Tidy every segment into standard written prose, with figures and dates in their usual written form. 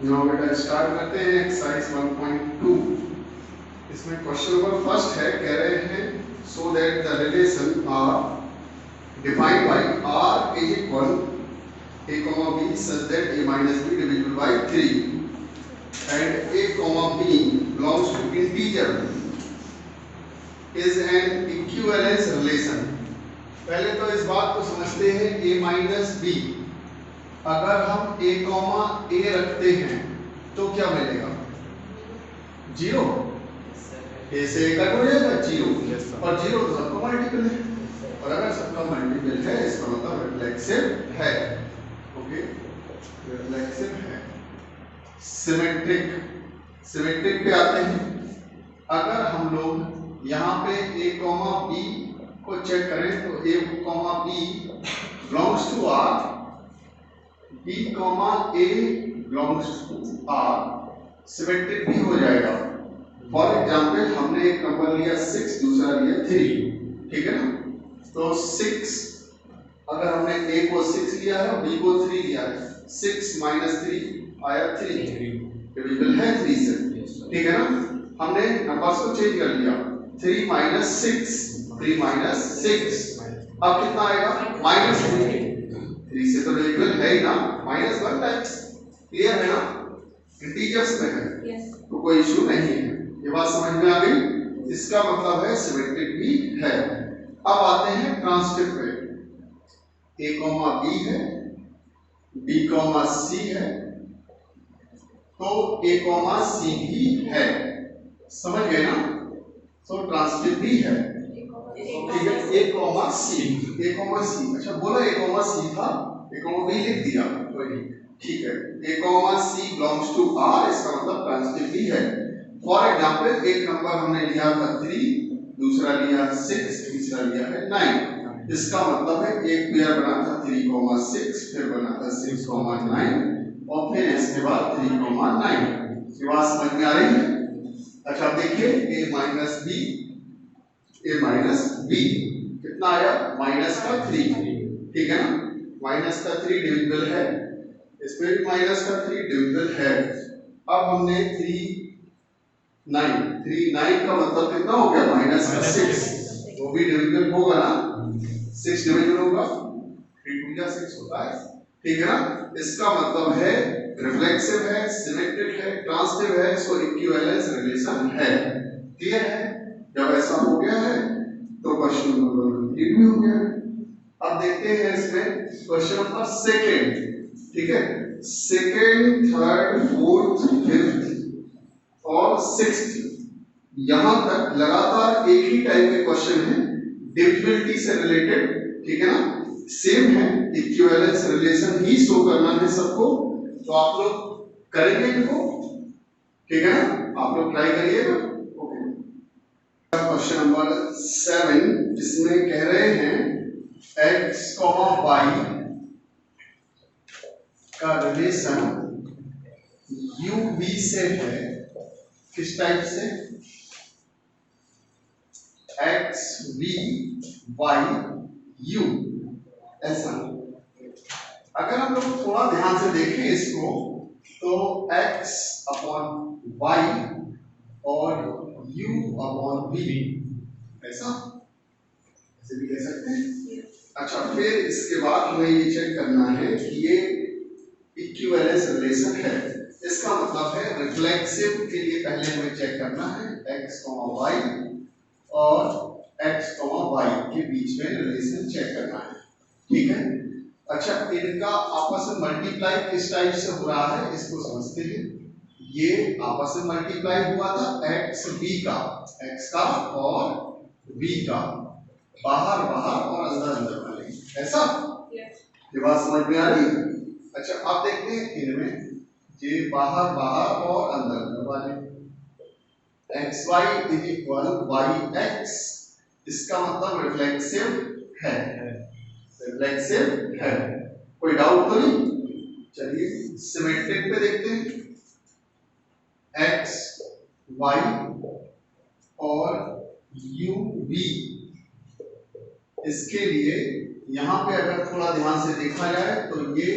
Now बेटा start करते हैं एक्सरसाइज 1.2। इसमें क्वेश्चन नंबर फर्स्ट है, कह रहे हैं so that the relation are defined by R is equal a comma b such that a minus b divisible by 3 and a comma b belongs to integer is an equivalence relation। पहले तो इस बात को समझते हैं a minus b, अगर हम a comma a रखते हैं तो क्या मिलेगा? जीरो। a से a कट हो जाएगा जीरो, और जीरो तो सबका मल्टीपल है, और अगर सबका मल्टीपल है इसका मतलब रिफ्लेक्सिव है। ओके, रिफ्लेक्सिव है। सिमेट्रिक, सिमेट्रिक पे आते हैं। अगर हम लोग यहाँ पे a कॉमा b को चेक करें तो a comma b belongs to r, b comma a belongs to r, symmetric भी हो जाएगा। फॉर एग्जाम्पल हमने एक नंबर लिया 6, दूसरा लिया 3, ठीक है ना? तो 6, अगर हमने a को 6 लिया है और b को 3 लिया है, 6 माइनस 3 आया 3, डिविजिबल है 3 से, ठीक है ना? हमने नंबर्स को चेंज कर लिया, 3 माइनस 6, 3 माइनस 6, अब कितना आएगा? माइनस 3 से तो डिविजिबल है ही ना, -1 टाइम्स। क्लियर है ना? इंटीजर्स में है तो कोई इशू नहीं है। ये बात समझ में आ गई? इसका मतलब है सिमेट्रिक भी है। अब आते हैं ट्रांसिटिव पे। a कॉमा b है, b कॉमा c है, तो a कॉमा c भी है। समझ गए ना? तो ट्रांसिटिव भी है, ठीक है? a comma c, a comma c, अच्छा बोला a कॉमा c था, a कॉमा b लिख दिया, कोई नहीं, ठीक है। a comma c belongs to r, इसका मतलब ट्रांसिटिव भी है। फॉर एग्जांपल एक नंबर हमने लिया था 3, दूसरा लिया 6, तीसरा लिया है 9। इसका मतलब है एक पेयर बना था 3,6, फिर बना था 6,9, और फिर इसके बाद 3,9। ये बात समझ में आ रही है? अच्छा देखिए, a minus b, a minus b कितना आया? माइनस का 3, ठीक है ना? माइनस का 3 डिविजिबल है, इसमें भी माइनस का 3 डिविजिबल है। अब हमने 3 9 का मतलब कितना हो गया? माइनस का 6, वो भी डिविजिबल होगा ना? 6 डिविजिबल होगा, 3 2 जा 6 होता है, ठीक है ना? इसका मतलब है रिफ्लेक्सिव है, सिमेट्रिक है, ट्रांसिटिव है, इसको इक्विवेलेंस रिलेशन है। क्लियर है? जब ऐसा हो गया है तो क्वेश्चन नंबर कंप्लीट भी हो गया है। अब देखते हैं इसमें क्वेश्चन नंबर सेकंड, ठीक है? सेकंड, थर्ड, फोर्थ, फिफ्थ और सिक्स्थ, यहां तक लगातार एक ही टाइप के क्वेश्चन है, डिविजिबिलिटी से रिलेटेड, ठीक है ना? सेम है, इक्विवेलेंस रिलेशन ही शो करना है सबको, तो आप लोग करेंगे इनको, ठीक है ना? आप लोग ट्राई करिएगा। ओके, क्वेश्चन नंबर 7, जिसमें कह रहे हैं x, y का रिलेशन u v से है। किस टाइप से? x v y u, ऐसा। अगर हम लोग थोड़ा ध्यान से देखें इसको तो x अपॉन y और u अपॉन v, ऐसा ऐसे भी कह सकते हैं। अच्छा, फिर इसके बाद हमें ये चेक करना है कि ये इक्विवेलेंस रिलेशन है, इसका मतलब है रिफ्लेक्सिव के लिए पहले हमें चेक करना है x, y और x, y के बीच में रिलेशन चेक करना है, ठीक है? अच्छा, इनका आपस में मल्टीप्लाई किस टाइप से हो रहा है इसको समझते हैं। ये आपस में मल्टीप्लाई हुआ था x का और b का, बाहर बाहर और अंदर अंदर वाले, ऐसा? ये बात समझ में आ रही है? अच्छा, अब देखते हैं इनमें ये बाहर बाहर और अंदर अंदर वाले, xy इज इक्वल yx, इसका मतलब रिफ्लेक्सिव है, रिफ्लेक्सिव है, कोई डाउट तो नहीं? चलिए सिमेट्रिक पे देखते हैं, x y और u v, इसके लिए यहां पे अगर थोड़ा ध्यान से देखा जाए तो ये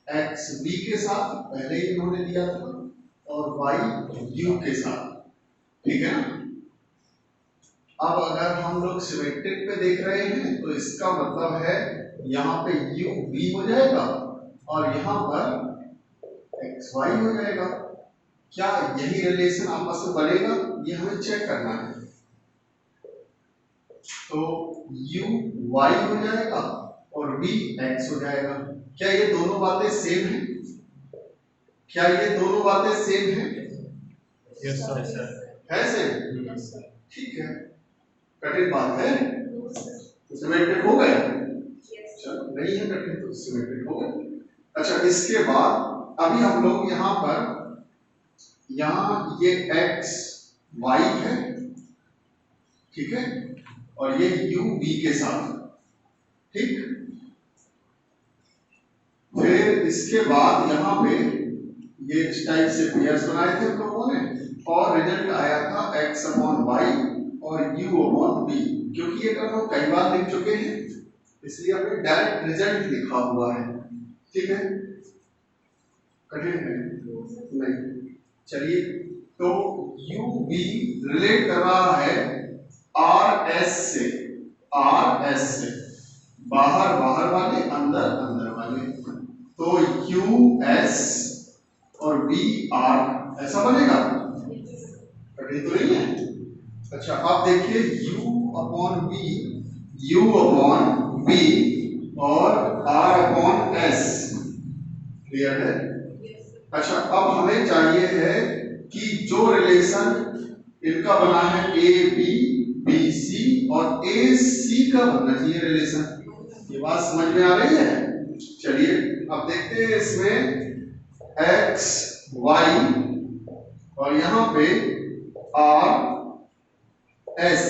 एक्स बी के साथ पहले ही इन्होंने दिया था और वाई यू के साथ, ठीक है ना। अब अगर हम लोग सिमेट्रिक पे देख रहे हैं तो इसका मतलब है यहाँ पे यू बी हो जाएगा और यहाँ पर एक्स वाई हो जाएगा। क्या यही रिलेशन आपस में बनेगा, ये हमें चेक करना है। तो u y हो जाएगा और v x हो जाएगा। क्या ये दोनों बातें सेम हैं? क्या ये दोनों बातें सेम हैं? Yes sir. है सेम? ठीक है, कठिन बात है, सिमेट्रिक हो गए। चलो नहीं है कठिन तो सिमेट्रिक हो गए। अच्छा, इसके बाद अभी हम लोग यहाँ पर यहाँ ये x y है, ठीक है, और ये u v के साथ, ठीक। फिर इसके बाद यहाँ पे ये इस टाइप से पेयर्स बनाए थे हम लोगों ने और रिजल्ट आया था x अपॉन y और u अपॉन v। क्योंकि ये हम कई बार लिख चुके हैं इसलिए हमने डायरेक्ट रिजल्ट लिखा हुआ है, ठीक है। कठिन है नहीं। चलिए, तो u v रिलेट कर रहा है आर एस से, आर एस से, बाहर बाहर वाले अंदर अंदर वाले, तो यू एस और बी आर ऐसा बनेगा। कठिन तो नहीं है। अच्छा, आप देखिए u upon B, u upon B और r अपॉन एस, क्लियर है। अच्छा, अब हमें चाहिए है कि जो रिलेशन इनका बना है ए बी बी सी और ए सी का बनना चाहिए रिलेशन। ये बात समझ में आ रही है? चलिए अब देखते हैं इसमें एक्स वाई और यहाँ पे आर एस,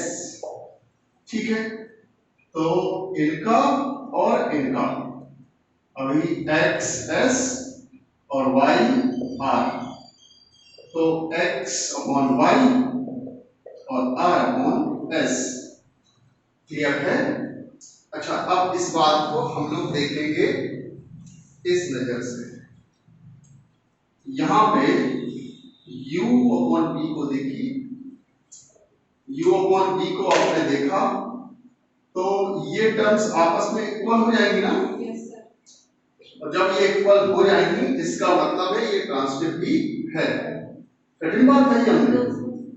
ठीक है। तो इनका और इनका अभी एक्स एस और वाई आर, तो एक्स अपॉन वाई और आर अपॉन एस, क्लियर है। अच्छा, अब इस बात को हम लोग देखेंगे इस नजर से। यहां पे u अपॉन b को देखिए, u अपॉन b को आपने देखा तो ये टर्म्स आपस में इक्वल हो जाएंगी ना। और जब ये इक्वल हो जाएंगी इसका मतलब है ये ट्रांसटिव भी है। कठिन बात नहीं है,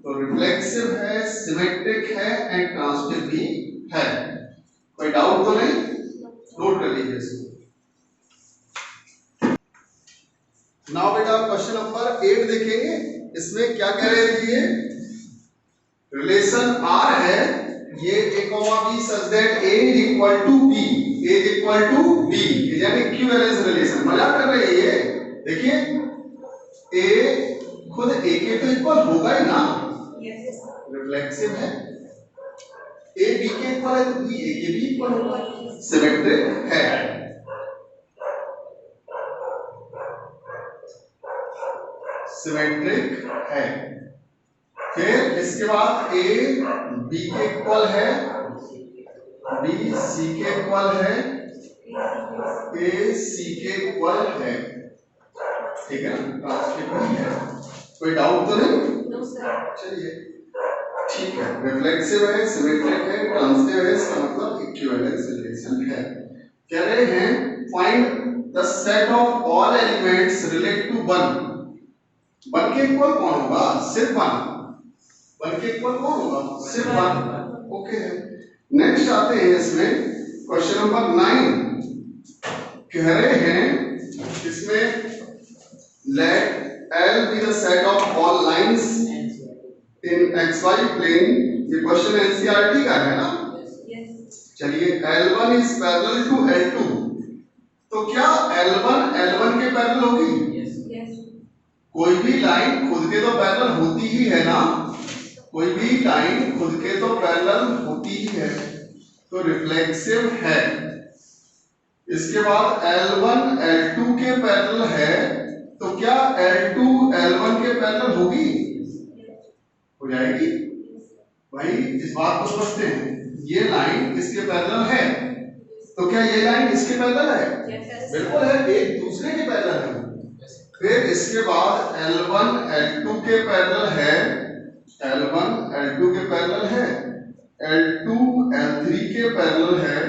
तो रिफ्लेक्सिव है, सिमेट्रिक है एंड ट्रांसटिव भी है। कोई डाउट तो नहीं? नोट कर लीजिए इसको। नाउ बेटा क्वेश्चन नंबर 8 देखेंगे। इसमें क्या कह रहे थे, ये रिलेशन R है, ये a b such that a is equal to b, a is equal to b, यानी इक्विवेलेंस रिलेशन। मजाक कर रहे हैं ये। देखिए a खुद a के तो इक्वल होगा ही ना, रिफ्लेक्सिव है। a b के इक्वल है तो b a के भी इक्वल होगा, सिमेट्रिक है। सिमेट्रिक है। फिर इसके बाद a b के इक्वल है, b c के इक्वल है, a c के इक्वल है, ठीक है ना, ट्रांसटिव है। कोई डाउट तो नहीं? No sir. चलिए ठीक है, रिफ्लेक्सिव है, सिमेट्रिक है, ट्रांसटिव है, इसका मतलब इक्विवेलेंस रिलेशन है। कह रहे हैं find the set of all elements relate to 1। 1 के इक्वल कौन होगा? सिर्फ 1। 1 के इक्वल कौन होगा? सिर्फ 1। ओके, नेक्स्ट आते हैं इसमें क्वेश्चन नंबर 9। कह रहे हैं इसमें late L be the set of all lines in xy plane। ये क्वेश्चन एनसीईआरटी का है ना? चलिए, L1 is parallel to L2, तो क्या L1 L1 के पैरेलल होगी? कोई भी लाइन खुद के तो पैरेलल होती ही है ना, कोई भी लाइन खुद के तो पैरेलल होती ही है, तो रिफ्लेक्सिव है। इसके बाद L1 L2 के पैरेलल है, तो क्या L2 L1 के पैरेलल होगी? हो जाएगी भाई, इस बात को समझते हैं। ये लाइन किसके पैरेलल है? तो क्या ये लाइन इसके पैरेलल है? Yes. बिल्कुल है, एक दूसरे के पैरेलल है। फिर इसके बाद L1 L2 के पैरेलल है, L1 L2 के पैरेलल है, L2 L3 के पैरेलल है,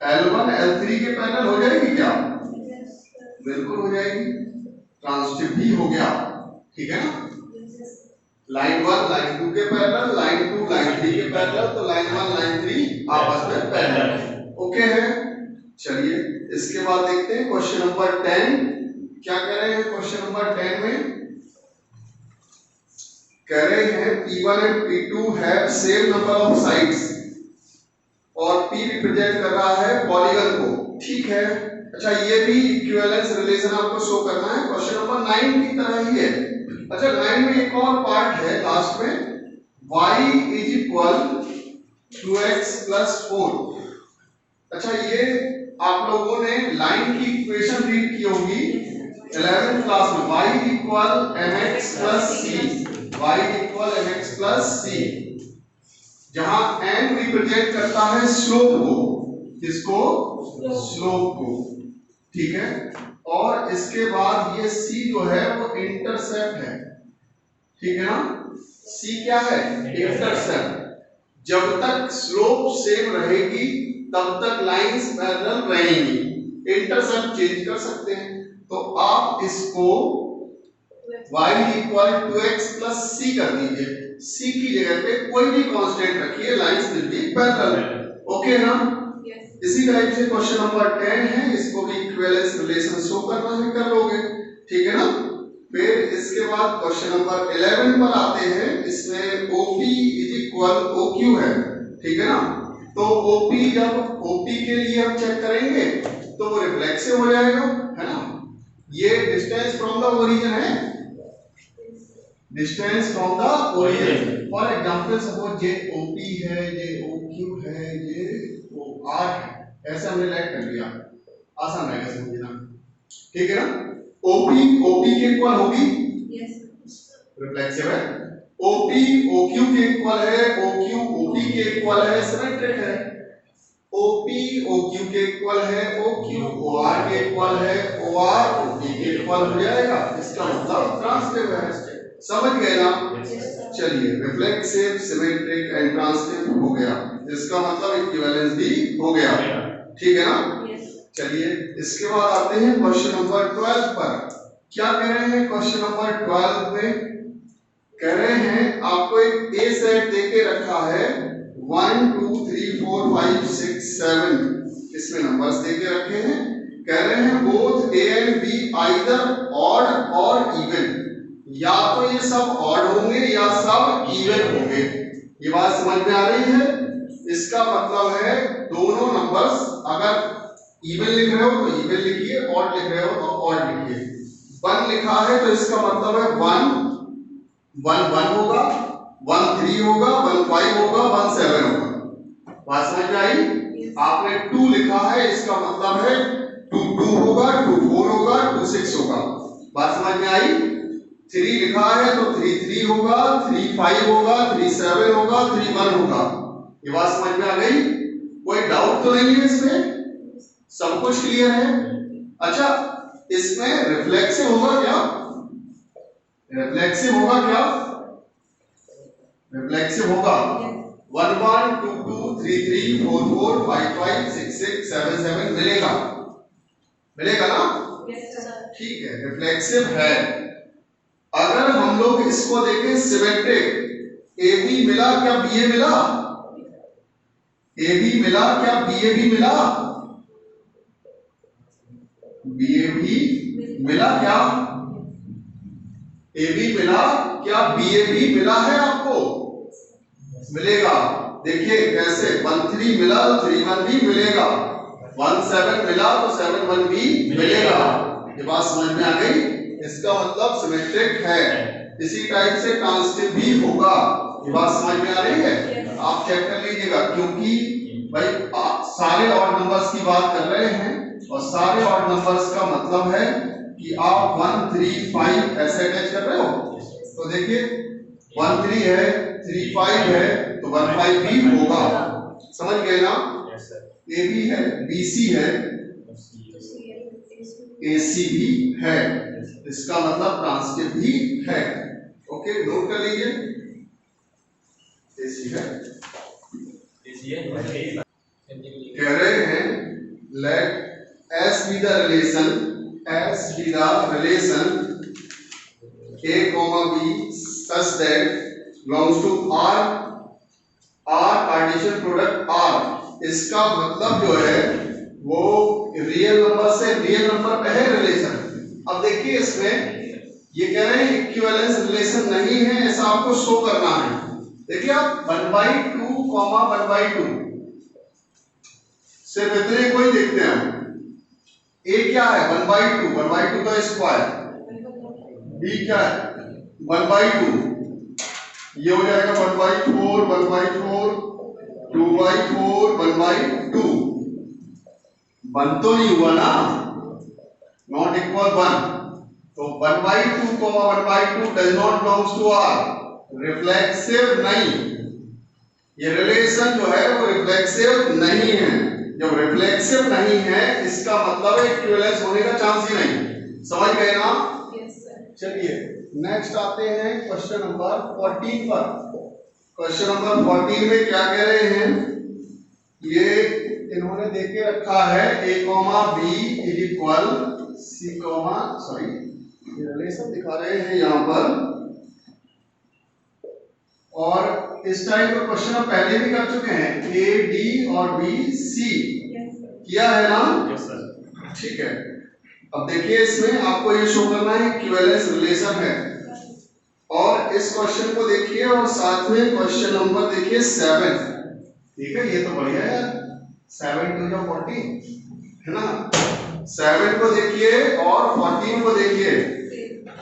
L1 L3 के पैरेलल हो जाएगी क्या? बिल्कुल हो जाएगी, ट्रांजिटिव भी हो गया, ठीक है ना? लाइन 1 लाइन 2 के पैरेलल, लाइन 2 लाइन 3 के पैरेलल, तो लाइन 1 लाइन 3 आपस में पैरेलल, ओके है। चलिए इसके बाद देखते हैं क्वेश्चन नंबर 10। क्या कह रहे हैं क्वेश्चन नंबर 10 में? कह रहे हैं P1 and P2 have same number of sides और P रिप्रेजेंट कर रहा है पॉलीगन को, ठीक है। अच्छा, ये भी इक्विवेलेंस रिलेशन आपको शो करना है, क्वेश्चन नंबर 9 की तरह ही है। अच्छा, 9 में एक और पार्ट है लास्ट में, y is equal 2x plus 4। अच्छा, ये आप लोगों ने लाइन की इक्वेशन रीड की होगी 11th क्लास में, y is equal mx plus c, y is equal mx plus c, जहां n रिप्रेजेंट करता है स्लोप को, किसको? स्लोप को, ठीक है। और इसके बाद ये c जो है वो इंटरसेप्ट है, ठीक है ना? c क्या है? इंटरसेप्ट। जब तक स्लोप सेम रहेगी तब तक लाइंस पैरेलल रहेंगी, इंटरसेप्ट चेंज कर सकते हैं। तो आप इसको y equal 2x plus c कर दीजिए, c की जगह पे कोई भी कांस्टेंट रखिए, lines will be parallel, okay ना? इसी टाइप से क्वेश्चन नंबर 10 है, इसको भी इक्विवेलेंस रिलेशन शो करना है, कर लोगे, ठीक है ना? फिर इसके बाद क्वेश्चन नंबर 11 पर आते हैं, इसमें OP इज इक्वल OQ है, ठीक है ना? तो OP जब OP के लिए हम चेक करेंगे तो वो रिफ्लेक्सिव हो जाएगा, है ना? ये डिस्टेंस फ्रॉम द ओरिजिन है, distance from the origin. For example suppose J OP है, जे OQ है, जे OR है, ऐसे हमने लेट कर लिया, आसान रहेगा समझना, ठीक है ना? OP के इक्वल होगी, रिफ्लेक्सिव है। OP OQ के इक्वल है, OQ OP के इक्वल है, सिमेट्रिक है। OP OQ के इक्वल है, OQ OR के इक्वल है, OR OP के इक्वल हो जाएगा, इसका मतलब ट्रांजिटिव है। समझ गए ना? चलिए, रिफ्लेक्सिव, सिमेट्रिक एंड ट्रांजिटिव हो गया, इसका मतलब इक्विवेलेंस भी हो गया, ठीक है ना? चलिए इसके बाद आते हैं क्वेश्चन नंबर 12 पर। क्या कह रहे हैं क्वेश्चन नंबर 12 में? कह रहे हैं आपको एक ए सेट देके रखा है, 1 2 3 4 5 6 7, इसमें नंबर्स देके रखे हैं। कह रहे हैं both A and be either odd और इवन, या तो ये सब ऑड होंगे या सब इवन होंगे। ये बात समझ में आ रही है? इसका मतलब है दोनों नंबर्स अगर इवन लिख रहे हो तो इवन लिखिए, ऑड लिख रहे हो तो ऑड लिखिए। 1 लिखा है तो इसका मतलब है 1 1 1 होगा, 1 3 होगा, 1 5 होगा, 1 7 होगा। बात समझ में आई? आपने 2 लिखा है, इसका मतलब है 2 2 होगा, 2 4 होगा, 2 6 होगा। बात समझ में आई? 3 लिखा है तो 3 3 होगा, 3 5 होगा, 3 7 होगा, 3 1 होगा। ये बात समझ में आ गई? कोई डाउट तो नहीं है इसमें? सब कुछ क्लियर है? अच्छा, इसमें रिफ्लेक्सिव होगा क्या? रिफ्लेक्सिव होगा क्या? रिफ्लेक्सिव होगा 1 1 2 2 3 3 4 4 5 5 6 6 7 7 मिलेगा, मिलेगा ना? ठीक है, रिफ्लेक्सिव है। अगर हम लोग इसको देखें सिमेट्रिक, AB मिला क्या BA मिला? AB मिला क्या BA भी मिला? BA भी मिला क्या? AB मिला क्या? BA भी मिला है आपको? मिलेगा। देखिए कैसे, 1 3 मिला तो 3 1 भी मिलेगा, 1 7 मिला तो 7 1 भी मिलेगा। ये बात समझ में आ गई? इसका मतलब सिमेट्रिक है। इसी टाइप से ट्रांजिटिव भी होगा। ये बात समझ में आ रही है? आप चेक कर लीजिएगा, क्योंकि भाई आप सारे ऑड नंबर्स की बात कर रहे हैं और सारे ऑड नंबर्स का मतलब है कि आप 1 3 5 ऐसे अटैच कर रहे हो। तो देखिए 1 3 है, 3 5 है तो 1 5 भी होगा। समझ गए ना? Yes, sir. ए बी है, बी सी है, ए सी भी है, इसका मतलब ट्रांसटिव भी है। ओके, नोट कर लीजिए, ए सी है। कह रहे हैं let S be the relation, S be the relation A, B such that belongs to R, R Cartesian product R। इसका मतलब जो है वो रियल नंबर से रियल नंबर पे है रिलेशन। अब देखिए इसमें ये कह रहे हैं इक्विवेलेंस रिलेशन नहीं है, ऐसा आपको शो करना है। देखिए आप 1/2, 1/2 सिर्फ इतने को ही देखते हैं हम। A क्या है? 1/2, 1/2 का स्क्वायर। B क्या है? 1/2, ये हो जाएगा 1/4, 1/4, 2/4, 1/2। 1 तो नहीं हुआ ना, नॉट इक्वल 1, तो 1/2, 1/2 does not belongs to R, reflexive नहीं। ये रिलेशन जो है वो रिफ्लेक्सिव नहीं है। जब रिफ्लेक्सिव नहीं है इसका मतलब इक्विवेलेंस होने का चांस ही नहीं। समझ गए ना? चलिए नेक्स्ट आते हैं क्वेश्चन नंबर 14 पर। क्वेश्चन नंबर 14 में क्या कह रहे हैं, ये इन्होंने दे के रखा है A, B is equal C, sorry ये रिलेशन दिखा रहे हैं यहाँ पर, और इस टाइप का क्वेश्चन हम पहले भी कर चुके हैं। A, D और B, C किया है ना? Yes, sir. ठीक है। अब देखिए इसमें आपको ये शो करना है इक्विवेलेंस रिलेशन है, और इस क्वेश्चन को देखिए और साथ में क्वेश्चन नंबर देखिए 7। ठीक है, ये तो बढ़िया है यार, 7 2 जा 14 है ना। 7 को देखिए और 14 को देखिए,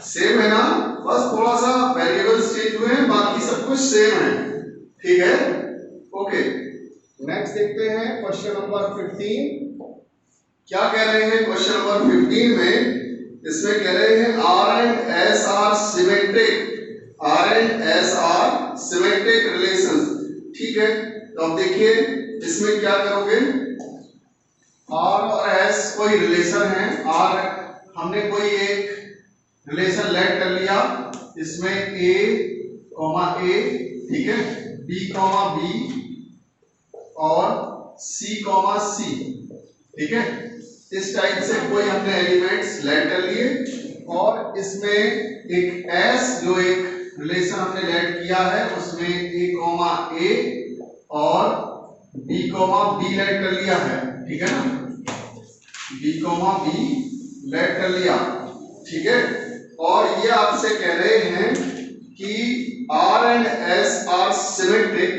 सेम है ना, बस थोड़ा सा वेरिएबल्स चेंज हुए हैं, बाकी सब कुछ सेम है। ठीक है, ओके। नेक्स्ट देखते हैं क्वेश्चन नंबर 15। क्या कह रहे हैं क्वेश्चन नंबर 15 में? इसमें कह रहे हैं R and S are symmetric, R and S are symmetric relations। ठीक है, तो अब देखिए इसमें क्या करोगे, R और S कोई रिलेशन है, R हमने कोई एक रिलेशन लेट कर लिया, इसमें A, ठीक है, B, और C, ठीक है, इस टाइप से कोई हमने एलिमेंट्स लेट कर लिए, और इसमें एक S जो एक रिलेशन हमने लेट किया है उसमें A, और B लेट कर लिया है। ठीक है ना, B लेट कर लिया। ठीक है, और ये आपसे कह रहे हैं कि R and S are symmetric।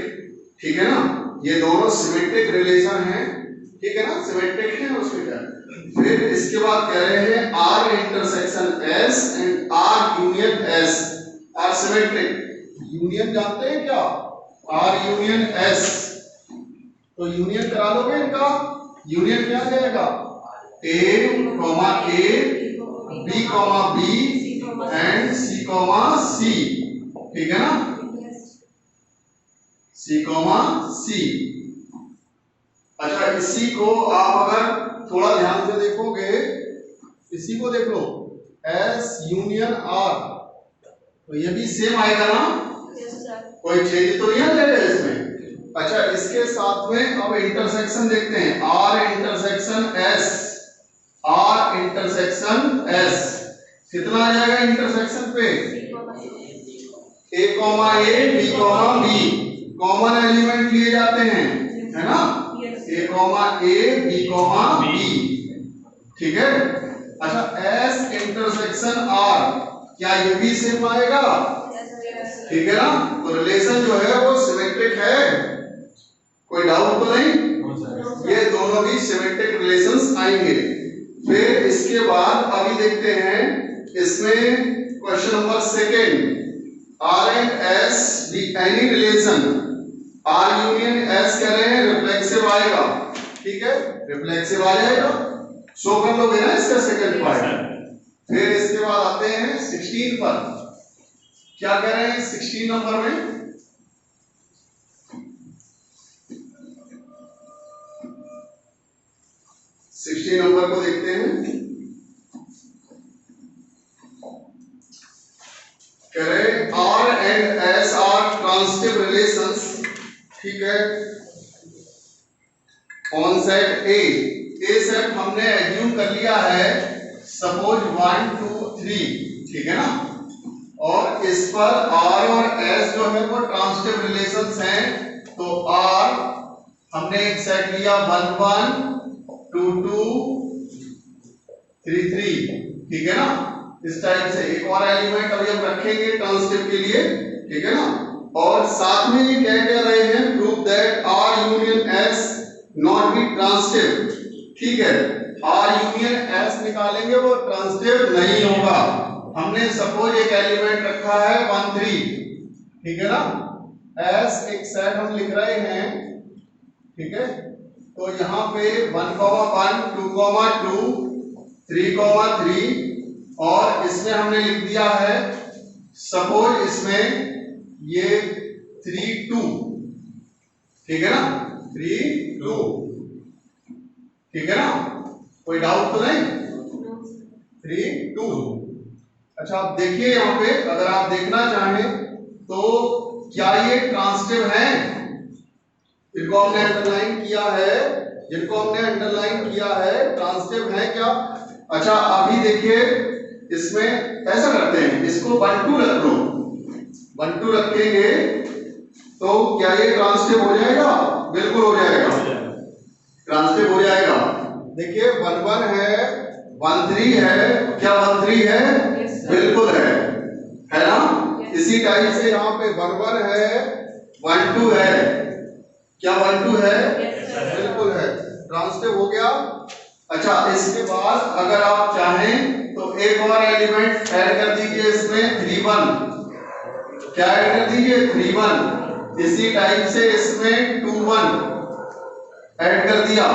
ठीक है ना, ये दोनों सिमेट्रिक रिलेशन हैं। ठीक है ना, सिमेट्रिक है उसमें क्या। फिर इसके बाद कह रहे हैं R intersection S and R union S are symmetric. Union जानते हैं क्या? R यूनियन S, तो यूनियन करा लोगे इनका, यूनियन क्या आ जाएगा? A, B, एंड C, ठीक है ना, C। अच्छा, इसी को आप अगर थोड़ा ध्यान से देखोगे, इसी को देख लो, S यूनियन R, तो ये भी सेम आएगा ना? कोई चेंज तो नहीं आएगा इसमें। अच्छा, इसके साथ में अब इंटरसेक्शन देखते हैं, R इंटरसेक्शन S, कितना आ जाएगा इंटरसेक्शन पे? A, B, कॉमन एलिमेंट लिए जाते हैं, है ना, A, B, ठीक है। अच्छा, S इंटरसेक्शन R, क्या ये भी सेम आएगा? ठीक है ना, तो रिलेशन जो है वो सिमेट्रिक है, कोई डाउट तो नहीं? ये दोनों भी सिमेट्रिक रिलेशंस आएंगे। फिर इसके बाद अभी देखते हैं इसमें question number 2, R and S be any relation, R union S कह रहे हैं, रिफ्लेक्सिव आएगा। ठीक है, रिफ्लेक्सिव आ जाएगा, शो कर लोगे ना इसका सेकंड पार्ट। फिर इसके बाद आते हैं 16 पर। क्या कह रहे हैं 16 नंबर में? 16 नंबर को देखते हैं। कह रहे R and S are transitive relations, ठीक है, ऑन सेट ए सेट हमने एज्यूम कर लिया है, सपोज 1 2 3, ठीक है ना, और इस पर आर और एस जो है वो ट्रांसिटिव रिलेशंस हैं। तो आर हमने एक सेट लिया 1 1 2 2 3 3, ठीक है ना, इस टाइप से एक और एलिमेंट अभी हम रखेंगे ट्रांसिटिव के लिए, ठीक है ना। और साथ में ये क्या कह रहे हैं, prove that R union S not be transitive, ठीक है, आर यूनियन एस निकालेंगे वो ट्रांसिटिव नहीं होगा। हमने सपोज एक एलिमेंट रखा है 1 3, ठीक है ना, एस एक सेट हम लिख रहे हैं, ठीक है, तो यहाँ पे 1 1 2 2 3 3 और इसमें हमने लिख दिया है, सपोज इसमें ये 3 2, ठीक है ना, 3 2, ठीक है ना, कोई डाउट तो नहीं, 3 2। अच्छा आप देखिए यहाँ पे, अगर आप देखना चाहें तो क्या ये ट्रांसिटिव है, जिनको हमने अंडरलाइन किया है, ट्रांसिटिव है क्या। अच्छा अभी देखिए इसमें ऐसा करते हैं, इसको 1 2 रख लो, 1 2 रखेंगे तो क्या ये ट्रांसिटिव हो जाएगा, बिल्कुल हो जाएगा, ट्रांसिटिव हो जाएगा। देखिए 1 1 है, 1 3 है, क्या 1 3 है, बिल्कुल है ना। इसी टाइप से यहाँ पे 1 1 है, 1 2 है, क्या 1 2 है, बिल्कुल है, ट्रांसिटिव हो गया। अच्छा इसके बाद अगर आप चाहें तो एक और एलिमेंट ऐड कर दीजिए इसमें 3 1, क्या ऐड कर दीजिए 3 1, इसी टाइप से इसमें 2 1 ऐड कर दिया।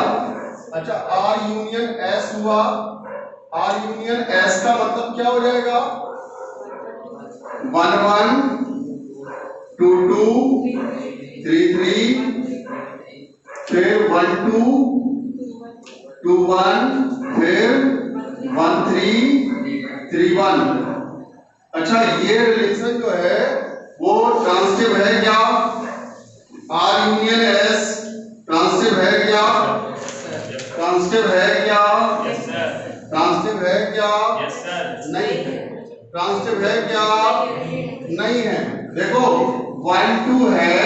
अच्छा आर यूनियन एस हुआ, आर यूनियन एस का मतलब क्या हो जाएगा, 1 1 2 2 3 3, फिर 1 2 2 1, फिर 1 3 3 1। अच्छा ये रिलेशन जो है वो ट्रांसिटिव है क्या, आर यूनियन एस ट्रांसिटिव है क्या, ट्रांसिटिव है क्या, ट्रांसिटिव है क्या, नहीं, ट्रांसिटिव है क्या, नहीं है। देखो 1 2 है,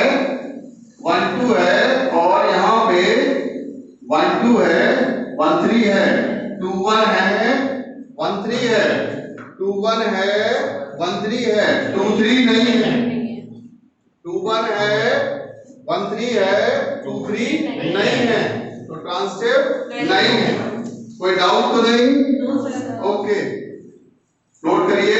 1 2 है, और यहाँ पे 1 2 है, 1 3 है, 2 1 है, 1 3 है, 2 1 है, 1 3 है, 2 3 नहीं है, 2 1 है, 1 3 है, 2 3 नहीं है, तो ट्रांसिटिव नहीं है। कोई डाउट तो नहीं, ओके नोट करिए।